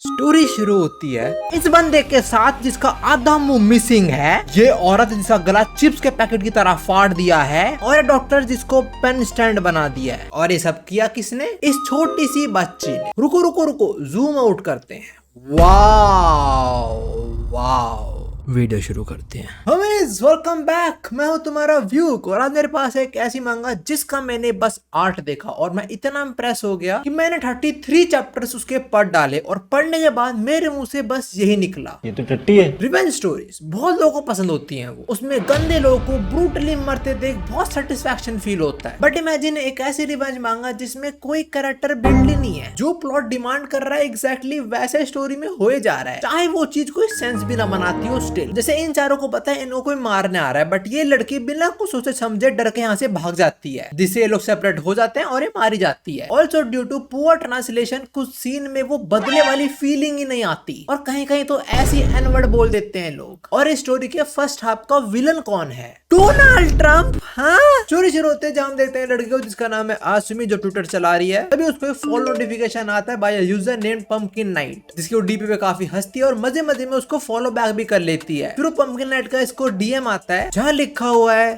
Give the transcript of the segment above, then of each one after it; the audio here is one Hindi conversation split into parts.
स्टोरी शुरू होती है इस बंदे के साथ जिसका आधा मुंह मिसिंग है, ये औरत जिसका गला चिप्स के पैकेट की तरह फाड़ दिया है, और डॉक्टर जिसको पेन स्टैंड बना दिया है। और ये सब किया किसने? इस छोटी सी बच्ची ने। रुको रुको रुको, जूम आउट करते हैं। वाओ वाओ, वीडियो शुरू करते हैं। हमें वेलकम बैक, मैं हूं तुम्हारा व्यूक, और आज मेरे पास एक ऐसी मांगा जिसका मैंने बस 8 देखा और मैं इतना इंप्रेस हो गया कि मैंने 33 चैप्टर्स उसके पढ़ डाले, और पढ़ने के बाद मेरे मुंह से बस यही निकला, ये तो टट्टी है। रिवेंज स्टोरीज बहुत लोगों को पसंद होती हैं। वो उसमें गंदे लोगों को ब्रूटली मरते देख बहुत सेटिस्फैक्शन फील होता है। बट इमेजिन एक ऐसी रिवेंज मांगा जिसमें कोई कैरेक्टर बिल्ड ही नहीं है, जो प्लॉट डिमांड कर रहा है एग्जैक्टली वैसे स्टोरी में होए जा रहा है, चाहे वो चीज कोई सेंस भी ना बनाती हो। जैसे इन चारों को पता है इनको कोई मारने आ रहा है, बट ये लड़की बिना कुछ सोचे समझे डर के यहाँ से भाग जाती है, जिससे ये लोग सेपरेट हो जाते हैं और ये मारी जाती है। Also due to poor translation कुछ सीन में वो बदले वाली फीलिंग ही नहीं आती, और कहीं कहीं तो ऐसी एन वर्ड बोल देते हैं लोग। और इस स्टोरी के फर्स्ट हाफ का विलन कौन है? Donald Trump. हाँ, चोरी शुरू होते हैं, हम देखते हैं लड़की को जिसका नाम है आसुमी, जो ट्विटर चला रही है। तभी उसको एक फॉलो नोटिफिकेशन आता है by user name pumpkin night, जिसकी वो डीपी पे काफी हंसती है और मजे मजे में उसको फॉलो बैक भी कर लेती है। फिर पंपकिन नाइट का इसको डीएम आता है जहाँ लिखा हुआ है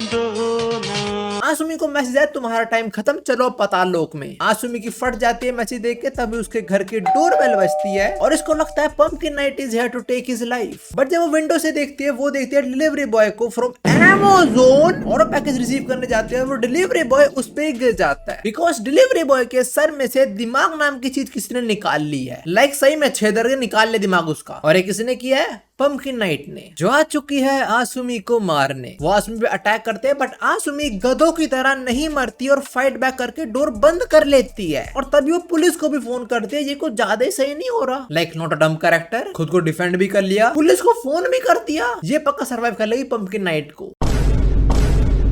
आसुमी को मैसेज है तुम्हारा टाइम खत्म, चलो पाताल लोक में। आसुमी की फट जाती है मैसेज देख के, तभी उसके घर की डोरबेल बजती है और इसको लगता है Pumpkin Night is here to take his life. But जब वो विंडो से देखती है, वो देखती है डिलीवरी बॉय को फ्रॉम अमेज़न, और पैकेज रिसीव करने जाते हैं। वो डिलीवरी बॉय उस पे गिर जाता है, बिकॉज डिलीवरी बॉय के सर में से दिमाग नाम की चीज किसी ने निकाल ली है। लाइक सही में छेदर के निकाल ले दिमाग उसका। और ये किसने किया है? पंपकिन नाइट ने, जो आ चुकी है आसुमी को मारने। वो आसुमी पे अटैक करते हैं, बट आसुमी गधों की तरह नहीं मरती और फाइट बैक करके डोर बंद कर लेती है। और तभी वो पुलिस को भी फोन करती है। ये कुछ ज्यादा ही सही नहीं हो रहा? लाइक नॉट अ डम कैरेक्टर, खुद को डिफेंड भी कर लिया, पुलिस को फोन भी कर दिया। ये पक्का सर्वाइव कर लेगी पंपकिन नाइट को।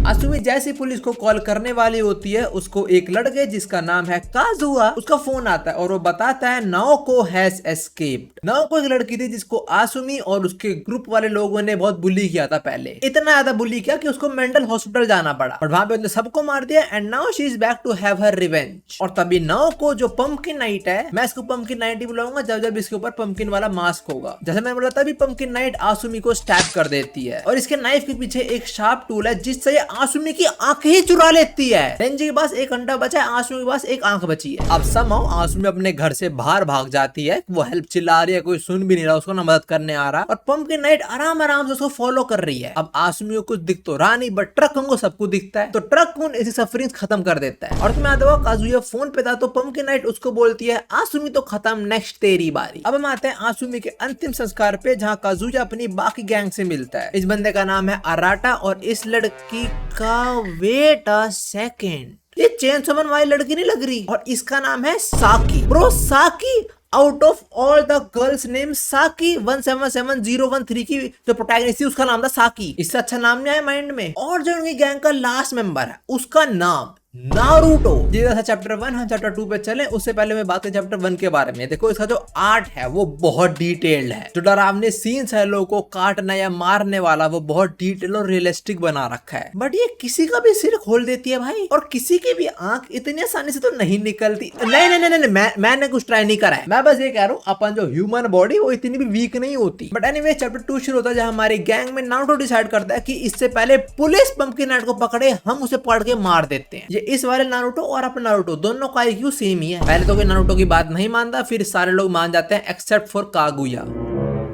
आसुमी जैसी पुलिस को कॉल करने वाली होती है, उसको एक लड़के जिसका नाम है काजुआ, उसका फोन आता है और वो बताता है नाओको हैज एस्केप्ड। नाओको एक लड़की थी जिसको आसुमी और उसके ग्रुप वाले लोगों ने बहुत बुली किया था पहले, इतना ज्यादा बुली किया कि उसको मेंटल हॉस्पिटल जाना पड़ा, और वहां पे उन्होंने सबको मार दिया। And now she is back to have her revenge. और तभी नाओको, जो पंपकिन नाइट है, मैं इसको पंपकिन नाइट ही बुलाऊंगा जब जब इसके ऊपर पंपकिन वाला मास्क होगा, जैसे मैं बोला, तभी पंपकिन नाइट आसुमी को स्टैब कर देती है। और इसके नाइफ के पीछे एक शार्प टूल है जिससे आसुमी की आंखें ही चुरा लेती है। रेंजी के पास एक अंडा बचा है, आसुमी के पास एक आंख बची है। अब समहाउ आसुमी अपने घर से बाहर भाग जाती है। वो हेल्प चिल्ला रही है, कोई सुन भी नहीं रहा उसको, ना मदद करने आ रहा, और पंपकिन नाइट आराम आराम से उसको फॉलो कर रही है। अब आसुमी को कुछ दिख तो रहा नहीं, बट ट्रक को सबको दिखता है, तो ट्रक ऐसी सफरिंग खत्म कर देता है। और तुम्हें याद होगा काजुया फोन पे था, तो पंपकिन नाइट उसको बोलती है आसुमी तो खत्म, नेक्स्ट तेरी बारी। अब हम आते हैं आसुमी के अंतिम संस्कार पे, जहाँ काजुया अपनी बाकी गैंग से मिलता है। इस बंदे का नाम है अराटा, और इस लड़की का वेट अ सेकेंड, ये चेंसो मैन वाली लड़की नहीं लग रही, और इसका नाम है साकी। ब्रो साकी, out of all the girls name साकी 177013 की जो प्रोटैगनिस्ट थी उसका नाम था साकी। इससे अच्छा नाम नहीं आया माइंड में। और जो उनकी गैंग का लास्ट मेंबर है उसका नाम नारुतो। ये था चैप्टर 1, हम चैप्टर 2 पे चले। उससे पहले मैं बात करें चैप्टर 1 के बारे में। देखो, इसका जो आर्ट है वो बहुत डिटेल्ड है। जो डरावने सीन्स है लोगों को काटना या मारने वाला, वो बहुत डिटेल और रियलिस्टिक बना रखा है। बट ये किसी का भी सिर खोल देती है भाई, और किसी की भी आंख इतनी आसानी से तो नहीं निकलती। नहीं नहीं नहीं, नहीं मैंने कुछ ट्राई नहीं करा है। मैं बस ये कह रहा हूँ, अपन जो ह्यूमन बॉडी वो इतनी भी वीक नहीं होती। बट एनीवे, चैप्टर 2 शुरू होता है जहाँ हमारी गैंग में नारुतो डिसाइड करता है कि इससे पहले पुलिस पंपकिन नाइट को पकड़े, हम उसे पकड़ के मार देते हैं। ये इस वाले नारुतो और अपने नारुतो दोनों का IQ सेम ही है। पहले तो कोई नारुतो की बात नहीं मानता, फिर सारे लोग मान जाते हैं except for Kaguya.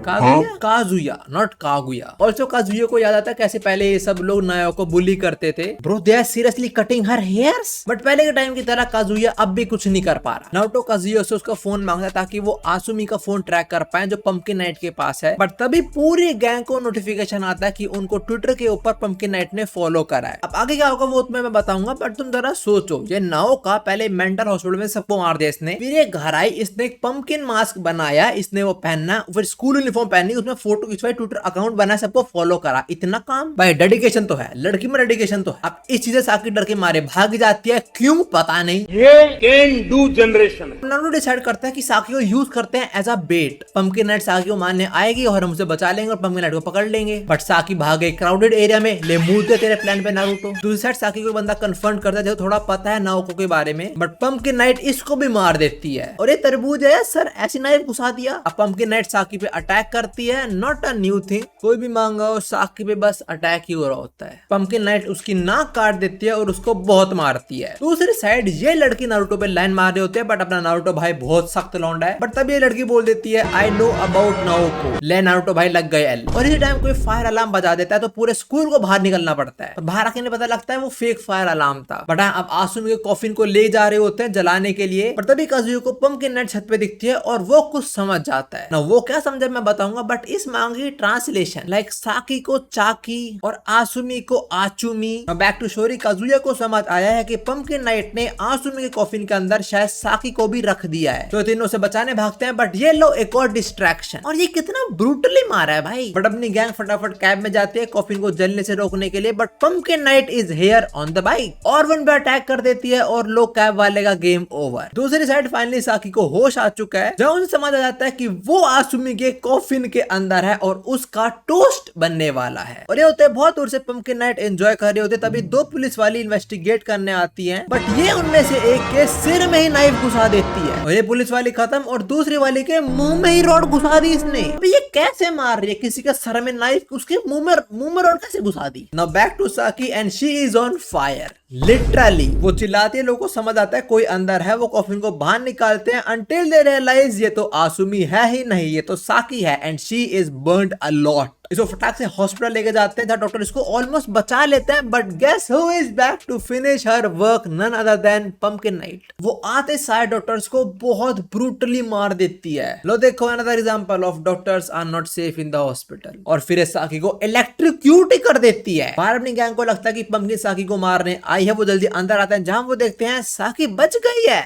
Kazuya, not Kaguya. Also Kazuya को याद आता है कैसे पहले ये सब लोग नायो को बुली करते थे। Bro they are seriously cutting her hairs. But पहले के टाइम की तरह काजुया अब भी कुछ नहीं कर पा रहा। नारुतो काजुया से उसका फोन मांगता है ताकि वो आसुमी का फोन ट्रैक कर पाए जो पंपकिन नाइट के पास है। बट तभी पूरी गैंग को नोटिफिकेशन आता है कि उनको ट्विटर के ऊपर पंपकिन नाइट ने फॉलो करा है। अब आगे क्या होगा वो तुम्हें मैं बताऊंगा, बट तुम जरा सोचो, ये नाओ का पहले मेंटल हॉस्पिटल में सबको मार दिया इसने, फिर ये घर आई, इसने एक पंपकिन मास्क बनाया, इसने वो पहनना, फिर स्कूल यूनिफॉर्म पहनी, उसमें फोटो खिंचवाई, ट्विटर अकाउंट बना, सबको फॉलो करा। इतना काम भाई, डेडिकेशन तो है, लड़की में डेडिकेशन तो है। अब इस चीजें साकी डर के मारे भाग जाती है, क्यों पता नहीं। ये can do generation. Naruto decide करता है कि साकी को यूज करते हैं as a bait. Pumpkin Night Saki को मारने आएगी और हम उसे बचा लेंगे और पंपकिन नाइट को पकड़ लेंगे। बट साकी भाग गई क्राउडेड एरिया में, ले मुंह दे तेरे प्लान पे नारुतो। दूसरी साइड साकी को बंदा कन्फर्ट करता है जो थोड़ा पता है नाओको के बारे में, बट पंपकिन नाइट इसको भी मार देती है। और ये तरबूज है सर, ऐसी नाइफ घुसा दिया। अब पंपकिन नाइट साकी पे अटैक करती है, नॉट अ न्यू थिंग, कोई भी मांगा हो साकी पे बस अटैक ही हो रहा होता है। पंपकिन नाइट उसकी नाक काट देती है और उसको बहुत मारती है। दूसरी साइड ये लड़की नारुतो पे लाइन मार रहे होते हैं, बट अपना नारुतो भाई बहुत सख्त लौंडा है। बट तब ये लड़की बोल देती है आई नो अबाउट नाओको। ले नारुतो भाई लग गए एल। और इसी टाइम कोई फायर अलार्म बजा देता है तो पूरे स्कूल को बाहर निकलना पड़ता है। बाहर आके पता लगता है वो फेक फायर अलार्म था। बट अब आसुमी के कॉफिन को ले जा रहे होते हैं जलाने के लिए। पर तभी काजुयो को पंपकिन नाइट छत पे दिखती है और वो कुछ समझ जाता है ना। वो क्या समझा मैं बताऊंगा, बट इस मांगी ट्रांसलेशन लाइक साकी को चाकी और आसुमी को आचुमी। बैक टू स्टोरी, काजुया को समझ आया है कि पंपकिन नाइट ने आसुमी के कॉफिन के अंदर शायद साकी को भी रख दिया है, तो तीनों से बचाने भागते हैं। बट ये लो एक और डिस्ट्रैक्शन, और ये कितना ब्रूटली मारा है भाई। बट अपनी गैंग फटाफट कैब में जाती है कॉफिन को जलने से रोकने के लिए। But pumpkin Night is here on the bike और वन पे अटैक कर देती है और लो कैब वाले का गेम ओवर। दूसरी साइड फाइनली साकी को होश आ चुका है, जहां उसे समझ आ जाता है कि वो आसुमी के कॉफिन के अंदर है और उसका टोस्ट बनने वाला है। और ये होते बहुत दूर से पंपकिन नाइट एंजॉय कर रहे होते, तभी दो पुलिस वाली इन्वेस्टिगेट करने आती हैं। बट ये उनमें से एक के सिर में ही नाइफ घुसा देती है और ये पुलिस वाली खत्म और दूसरी वाली के मुंह में ही रॉड घुसा दी इसने। ये कैसे मार रही है, किसी का सर में नाइफ उसके मुंह में रॉड कैसे घुसा दी। नाउ बैक टू साकी and she is on fire. Literally वो चिल्लाती है, लोगों को समझ आता है कोई अंदर है। वो कॉफिन को बाहर निकालते हैं अंटिल दे रियलाइज ये तो आसुमी है ही नहीं, ये तो साकी है and she is burned a lot. इसको फटाक से हॉस्पिटल लेके जाते हैं जहां डॉक्टर इसको ऑलमोस्ट बचा लेते हैं। But guess who is back to finish her work, none other than Pumpkin Night. वो आते सारे डॉक्टर्स को बहुत ब्रूटली मार देती है। लो देखो another example of doctors are not safe in the hospital. और फिर साकी को इलेक्ट्रिक्यूट कर देती है। बाहर अपनी गैंग को लगता है कि पंपकिन साकी को मारने आई है, वो जल्दी अंदर आते हैं जहां वो देखते हैं साकी बच गई है।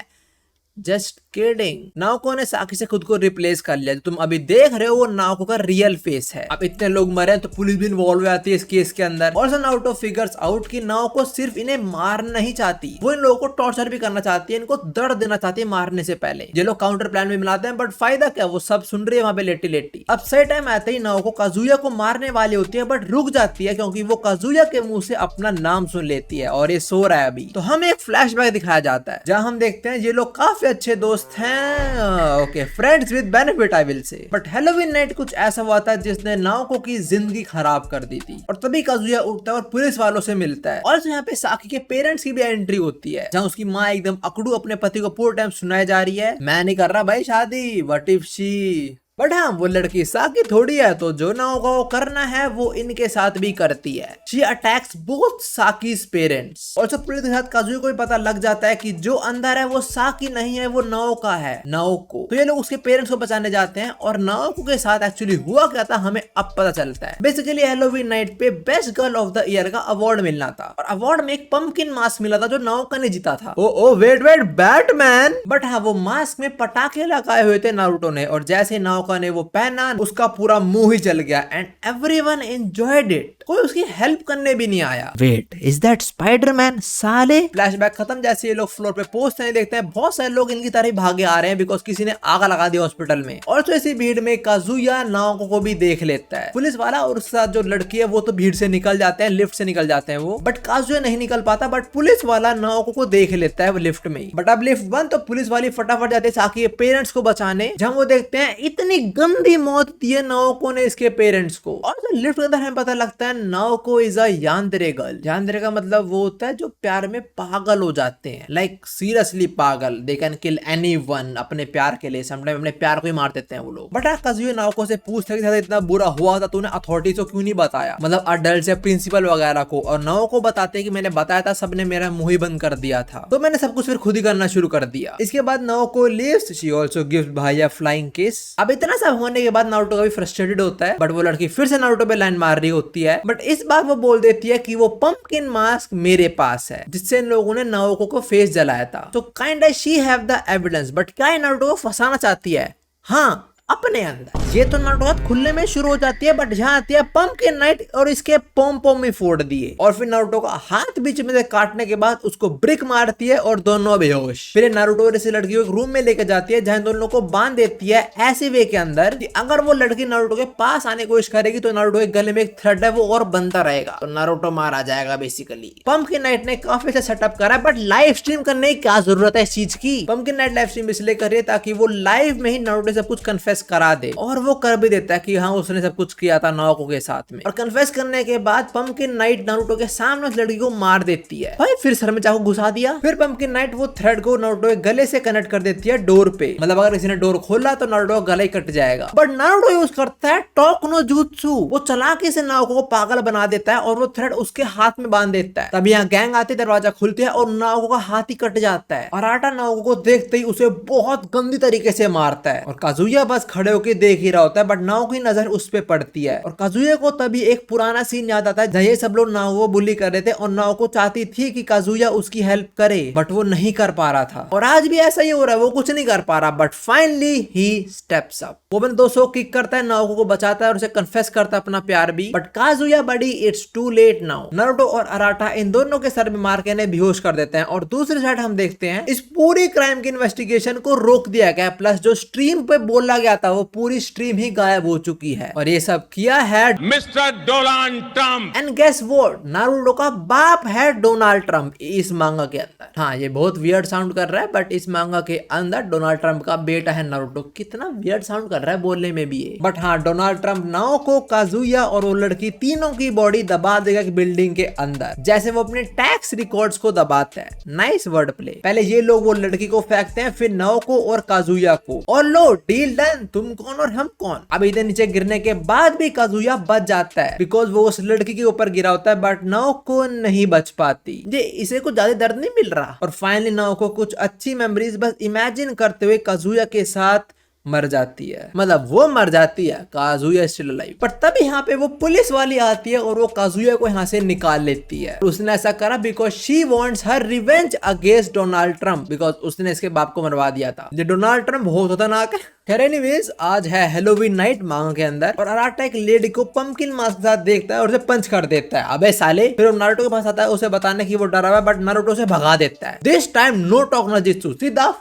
Just kidding. नाओको ने साकी से खुद को रिप्लेस कर लिया। तुम अभी देख रहे हो वो नाओको का रियल फेस है। अब इतने लोग मरे हैं तो पुलिस भी इन्वॉल्व हो जाती है इस केस के अंदर। ऑल्सो नारुतो फिगर्स आउट कि नाओको सिर्फ इन्हें मारना नहीं चाहती, वो इन लोगों को टॉर्चर भी करना चाहती है, इनको दर्द देना चाहती है मारने से पहले। ये लोग काउंटर प्लान में मिलाते हैं, बट फायदा क्या, वो सब सुन रही है वहां पे लेटी लेटी। अब सही टाइम आते ही नाओको काजुया को मारने वाली होती है, बट रुक जाती है क्योंकि वो काजुया के मुंह से अपना नाम सुन लेती है और ये सो रहा है अभी। तो हमें एक फ्लैशबैक दिखाया जाता है जहां हम देखते हैं ये लोग काफी अच्छे दोस्त हैं, okay friends with benefit I will say. But Halloween night कुछ ऐसा हुआ था जिसने नाओको की जिंदगी खराब कर दी थी। और तभी काजुया उठता है और पुलिस वालों से मिलता है। और यहाँ पे साकी के पेरेंट्स की भी एंट्री होती है, जहाँ उसकी माँ एकदम अकड़ू अपने पति को पूरे टाइम सुनाई जा रही है, मैं नहीं कर रहा भाई शादी, व्हाट इफ शी। बट हाँ वो लड़की साकी थोड़ी है, तो जो नाओको को करना है वो इनके साथ भी करती है। She attacks both Saki's parents. और सब पुलिस के साथ काजुया को भी पता लग जाता है कि जो अंदर है वो साकी नहीं है, वो नाओका है, नाओको। तो ये लोग उसके पेरेंट्स को बचाने जाते हैं और नाओको के साथ एक्चुअली हुआ क्या था हमें अब पता चलता है। बेसिकली हैलोवीन नाइट पे best girl of the year का अवार्ड मिलना था और अवार्ड में एक पंपकिन मास्क मिला था जो नाओका ने जीता था। Oh wait Batman. बट हाँ वो मास्क में पटाखे लगाए हुए थे नारुतो ने, और जैसे नाओका ने वो पहना उसका पूरा मुंह ही जल गया एंड एवरीवन एंजॉयड इट। कोई उसकी हेल्प करने भी नहीं आया। वेट इज दैट स्पाइडरमैन साले। फ्लैशबैक खत्म, जैसे ये लोग फ्लोर पे पहुंचते हैं देखते हैं बहुत सारे लोग इनकी तरह भागे आ रहे हैं बिकॉज किसी ने आग लगा दिया हॉस्पिटल में। और तो ऐसी भीड़ में काजुया नाओको को भी देख लेता है। पुलिस वाला और उसके साथ जो लड़की है वो तो भीड़ से निकल जाते हैं, लिफ्ट से निकल जाते हैं वो, बट काजुया नहीं निकल पाता। बट पुलिस वाला नाओको को देख लेता है वो लिफ्ट में। बट अब लिफ्ट बंद तो पुलिस वाली फटाफट जाते हैं साकी के पेरेंट्स को बचाने, जहां वो देखते हैं इतनी गंदी मौत दी है नाओको ने इसके पेरेंट्स को। और तो लिफ्ट के अंदर हमें पता लगता है नाओको इज अ यान्देरे गर्ल। यान्देरे का मतलब वो होता है जो प्यार में पागल हो जाते हैं, लाइक सीरियसली पागल, दे कैन किल एनीवन अपने प्यार के लिए, समटाइम अपने प्यार को ही मार देते हैं वो लोग। बट काजुया नाओको से पूछते कि इतना बुरा हुआ था तूने अथॉरिटीज को क्यों नहीं बताया, मतलब अडल्ट या प्रिंसिपल वगैरह को। और नाओको बताते कि मैंने बताया था, सबने मेरा मुंह ही बंद कर दिया था, तो मैंने सब कुछ फिर खुद ही करना शुरू कर दिया। इसके बाद Naoko leaves, she also gives भाई अ फ्लाइंग किस। अब इतना सब होने के बाद नारुतो काफी फ्रस्ट्रेटेड होता है, बट वो लड़की फिर से नारुतो पे लाइन मार रही होती है। बट इस बार वो बोल देती है कि वो पंपकिन मास्क मेरे पास है जिससे इन लोगों ने नाओको को फेस जलाया था। तो kind she have the evidence. But क्या नारुतो को फंसाना चाहती है? हाँ, अपने अंदर। ये तो नारुतो खुले में शुरू हो जाती है, बट यहाँ आती है पंपकिन नाइट और इसके पोम पोम में फोड़ दिए, और फिर नारुतो का हाथ बीच में से काटने के बाद उसको ब्रिक मारती है और दोनों बेहोश। फिर नारुतो इस लड़की को एक रूम में लेकर जाती है जहाँ दोनों को बांध देती है ऐसे वे के अंदर कि अगर वो लड़की नारुतो के पास आने की कोशिश करेगी तो नारुतो के गले में एक थ्रेड है वो और बनता रहेगा, तो नारुतो मारा जाएगा बेसिकली। पंपकिन नाइट ने काफी अच्छा सेटअप करा, बट लाइव स्ट्रीम करने की क्या जरूरत है इस चीज की। पंपकिन नाइट लाइव स्ट्रीम इसलिए कर रही है ताकि वो लाइव में ही नारुतो सब कुछ कन्फेस करा दे, और वो कर भी देता है कि हाँ उसने सब कुछ किया था नारुतो के साथ में। और कन्फेस करने के बाद पंपकिन नाइट नारुतो के सामने उस लड़की को मार देती है भाई, फिर सर में चाकू घुसा दिया। फिर पंपकिन नाइट वो थ्रेड को नारुतो के गले से कनेक्ट कर देती है डोर पे, मतलब अगर किसी ने डोर खोला तो नारुतो का गला ही कट जाएगा। बट नारुतो यूज करता है टॉक नो जुत्सु, वो चालाकी से नारुतो को पागल बना देता है और वो थ्रेड उसके हाथ में बांध देता है। तभी यहाँ गैंग आती है, दरवाजा खुलती है और नारुतो का हाथ ही कट जाता है। अराटा नारुतो को देखते ही उसे बहुत गंदी तरीके से मारता है, और काजुया बस खड़े होकर देख ही रहा होता है, बट नारुतो की नजर उस पे पड़ती है। और काजुया को तभी एक पुराना सीन याद आता है जहाँ ये सब लोग नारुतो को बुली कर रहे थे और नारुतो चाहती थी कि काजुया उसकी हेल्प करे, बट वो नहीं कर पा रहा था। और आज भी ऐसा ही हो रहा है, वो कुछ नहीं कर पा रहा, but finally he steps up. वो अपने दोस्तों को किक करता है, नारुतो को बचाता है और उसे कन्फेस करता है अपना प्यार भी, बट काजुया बड़ी it's too late now. Naruto और अराटा इन दोनों के सर में मार के इन्हें बेहोश कर देते हैं, और दूसरी साइड हम देखते हैं इस पूरी क्राइम की इन्वेस्टिगेशन को रोक दिया गया, प्लस जो स्ट्रीम पे बोला गया था वो पूरी स्ट्रीम ही गायब हो चुकी है। और ये सब किया है mister Donald Trump. And guess what, Naruto का बाप है डोनाल्ड ट्रंप इस मांगा के अंदर। हाँ ये बहुत वियर्ड साउंड कर रहा है, बट इस मांगा के अंदर डोनाल्ड ट्रंप का बेटा है नारुतो। कितना वियर्ड साउंड कर रहा है बोलने में भी ये, बट हाँ डोनाल्ड ट्रंप नाओको, काजुया और वो लड़की तीनों की बॉडी दबा देगा बिल्डिंग के अंदर, जैसे वो अपने टैक्स रिकॉर्ड्स को दबाता है। Nice word play. पहले ये लोग वो लड़की को फेंकते हैं, फिर नाओको और काजुया को, और लो डील डन, तुम कौन और हम कौन। अब इधर नीचे गिरने के बाद भी काजुया बच जाता है बिकॉज वो उस लड़की के ऊपर गिरा होता है, बट नाओको नहीं बच पाती। ये इसे कुछ ज्यादा दर्द नहीं मिल रहा। और फाइनली नाओको कुछ अच्छी मेमोरीज बस इमेजिन करते हुए काजुया के साथ मर जाती है, मतलब वो मर जाती है, काजुया स्टिल अलाइव। पर तब यहाँ पे वो पुलिस वाली आती है और वो काजुया को यहाँ से निकाल लेती है। उसने ऐसा करा because she wants her revenge against Donald Trump, because उसने इसके बाप को मरवा दिया था। ये डोनाल्ड ट्रंप बहुत खतरनाक है। खैर एनीवेज, आज है हैलोवीन नाइट मांगा के अंदर, और अराटा एक लेडी को पंपकिन मास्क के साथ देखता है और उसे पंच कर देता है, अबे साले। फिर वो नारुतो के पास आता है उसे बताने की वो डरा हुआ है, बट नारुतो से भगा देता है। This time no talk no jitsu, सीधा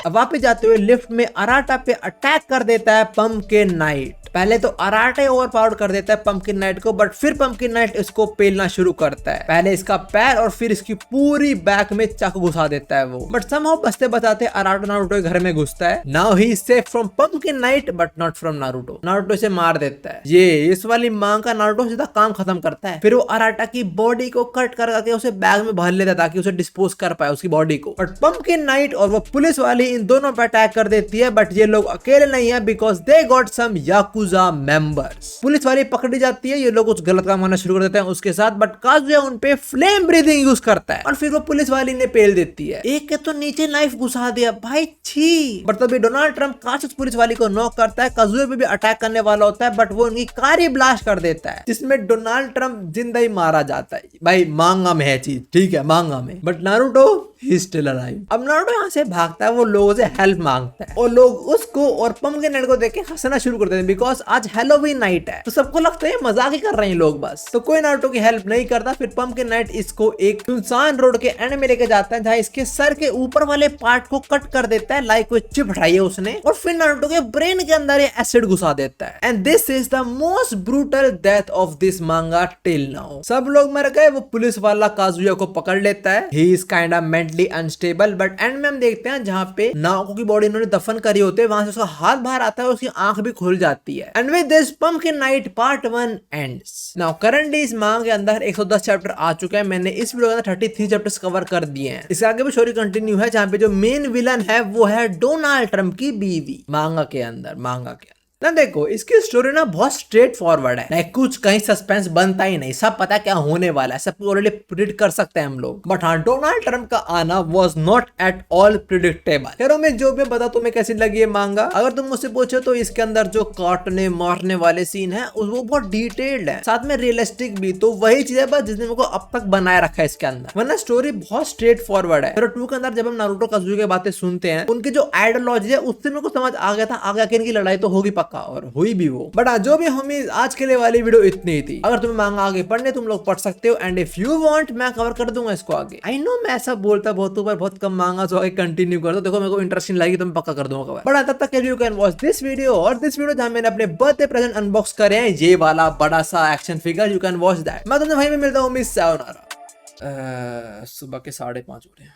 वापस जाते हुए लिफ्ट में अराटा पे अटैक कर देता है पंपकिन नाइट। पहले तो अराटे ओवर पावर कर देता है पंपकिन नाइट को, बट फिर पंपकिन नाइट इसको पेलना शुरू करता है, पहले इसका पैर और फिर इसकी पूरी बैक में चाकू घुसा देता है वो। बट समहाउ बचते बचाते अराटो नारुतो के घर में घुसता है। Now he is safe from pumpkin night but not from Naruto. Naruto इसे मार देता है। ये इस वाली मां का नारुतो सीधा काम खत्म करता है। फिर वो अराटा की बॉडी को कट करके उसे बैग में भर लेता है ताकि उसे डिस्पोज कर पाए उसकी बॉडी को। बट पंपकिन नाइट और वो पुलिस वाली इन दोनों पे अटैक कर देती है, बट ये लोग अकेले नहीं है because they got some yakuza members. Police वाली पकड़ी जाती है, ये लोग कुछ गलत काम करना शुरू कर देते हैं उसके साथ, बट काजुया उन पे फ्लेम ब्रीथिंग यूज करता है और फिर वो पुलिस वाली ने पेल देती है। एक के तो नीचे नाइफ घुसा दिया भाई, छी। बट तभी डोनाल्ड ट्रंप काश उस पुलिस वाली को नॉक करता है, काजुया पे भी अटैक करने वाला होता है, बट वो उनकी कार ही ब्लास्ट कर देता है, जिसमें डोनाल्ड ट्रंप जिंदा ही मारा जाता है। भाई मांगा में है चीज, ठीक है मांगा में, but Naruto he still alive. अब नारुतो यहाँ से भागता है, वो लोगों से हेल्प मांगता है और लोग उसको और पंपकिन नाइट को देख के हंसना शुरू कर देते हैं बिकॉज आज हैलोवीन नाइट है, तो सबको लगता है मजाक ही कर रहे हैं लोग बस। तो कोई नारुतो की हेल्प नहीं करता। फिर पंपकिन नाइट इसको एक सुनसान रोड के एंड में लेके जाता है जहाँ इसके सर के ऊपर वाले पार्ट को कट कर देता है, लाइक कोई चिप हटाई है उसने, और फिर नारुतो के ब्रेन के अंदर ये एसिड घुसा देता है। And this is the most brutal death of this मांगा टिल नाउ। सब लोग मर गए, वो पुलिस वाला काजुया को पकड़ लेता है। He is kind of mentally unstable, but and में हम देखते हैं जहाँ पे नाओको की बॉडी इन्होंने दफन करी होती है, वहां से उसका हाथ बाहर आता है, उसकी आंख भी खुल जाती है। And with this pumpkin night part 1 ends. Now currently इस मांगा के अंदर 110 चैप्टर आ चुके हैं। मैंने इस वीडियो के अंदर 33 चैप्टर्स कवर कर दिए हैं। इसके आगे भी स्टोरी कंटिन्यू है, जहाँ पे जो मेन विलन है वो है डोनाल्ड ट्रंप की बीवी मांगा के अंदर। ना देखो इसकी स्टोरी ना बहुत स्ट्रेट फॉरवर्ड है, कुछ कहीं सस्पेंस बनता ही नहीं, सब पता क्या होने वाला है, सब ऑलरेडी प्रिडिक्ट कर सकते हैं हम लोग। बट हाँ, डोनाल्ड ट्रंप का आना was not at all predictable. खैर मैं जो भी बता तुम्हें कैसी लगी है मांगा, अगर तुम मुझसे पूछो तो इसके अंदर जो काटने मारने वाले सीन है वो बहुत डिटेल्ड है, साथ में रियलिस्टिक भी। तो वही चीज है बस जिसने मेरे को अब तक बनाए रखा है इसके अंदर, वरना स्टोरी बहुत स्ट्रेट फॉरवर्ड है। फिर 2 के अंदर जब हम नारुतो काजुया की बातें सुनते हैं, उनकी जो आइडियोलॉजी है उससे मेरे को समझ आ गया था आगे इनकी लड़ाई तो होगी पक्का, और हुई भी वो। बट जो भी होमीज, आज के लिए वाली वीडियो इतनी ही थी। अगर तुम्हें मांगा आगे पढ़ने तुम लोग पढ़ सकते हो, एंड इफ यू वांट मैं कवर कर दूंगा इसको आगे। आई नो मैं ऐसा बोलता बहुत पर बहुत कम मांगा, तो आगे कंटिन्यू कर दो। देखो मेरे को इंटरेस्टिंग लगी तो मैं पक्का कर दूंगा कवर। बट तब तक you can watch this video, और दिस वीडियो जहां मैंने अपने बर्थडे प्रेजेंट अनबॉक्स करे हैं, ये वाला बड़ा सा action figure, you can watch that. मैं तुम्हें वहीं पे मिलता हूँ, मिस सायोनारा। सुबह के 5:30 हो रहे हैं।